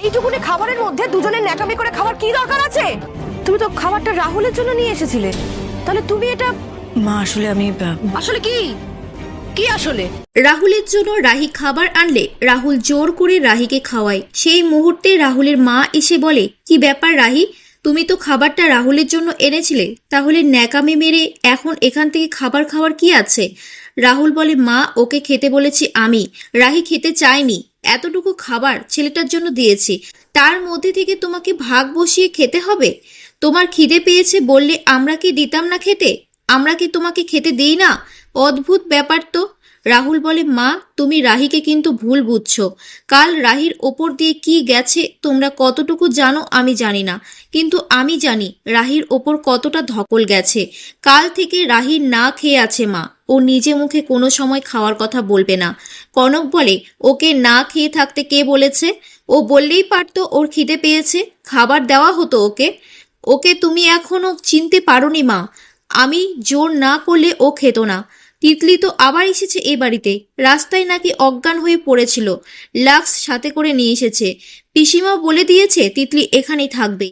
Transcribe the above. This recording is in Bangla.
এইটুকুনি খাবারের মধ্যে দুজনে ন্যাকামি করে খাবার কি দরকার আছে? তুমি তো খাবারটা রাহুলের জন্য নিয়ে এসেছিলে, তাহলে তুমি এটা মা আসলে আমি আসলে কি কি আসলে? রাহুলের জন্য রাহি খাবার আনলে রাহুল জোর করে রাহিকে খাওয়ায়। সেই মুহূর্তে রাহুলের মা এসে বলে, কি ব্যাপার রাহি, তুমি তো খাবারটা রাহুলের জন্য এনেছিলে, তাহলে ন্যাকামি মেরে এখন এখান থেকে খাবার খাওয়ার কি আছে? রাহুল বলে, মা ওকে খেতে বলেছি আমি, রাহি খেতে চায়নি, এতটুকু খাবার ছেলেটার জন্য দিয়েছি, তার মধ্যে থেকে তোমাকে ভাগ বসিয়ে খেতে হবে? তোমার খিদে পেয়েছে বললে আমরা কি দিতাম না খেতে? আমরা কি তোমাকে খেতে দিই না? অদ্ভুত ব্যাপার তো। রাহুল বলে, মা তুমি রাহিকে কিন্তু ভুল বুঝছো, কাল রাহির ওপর দিয়ে কি গেছে তোমরা কতটুকু জানো আমি জানি না, কিন্তু আমি জানি রাহির ওপর কতটা ধকল গেছে। কাল থেকে রাহির না খেয়ে আছে মা, ও নিজে মুখে কোনো সময় খাওয়ার কথা বলবে না। কনক বলে, ওকে না খেয়ে থাকতে কে বলেছে? ও বললেই পারতো ওর খিদে পেয়েছে, খাবার দেওয়া হতো ওকে। ওকে তুমি এখনো চিনতে পারোনি মা, আমি জোর না করলে ও খেত না। তিতলি তো আবার এসেছে এ বাড়িতে, রাস্তায় নাকি অজ্ঞান হয়ে পড়েছিল, লাক্স সাথে করে নিয়ে এসেছে, পিসিমা বলে দিয়েছে তিতলি এখানেই থাকবে।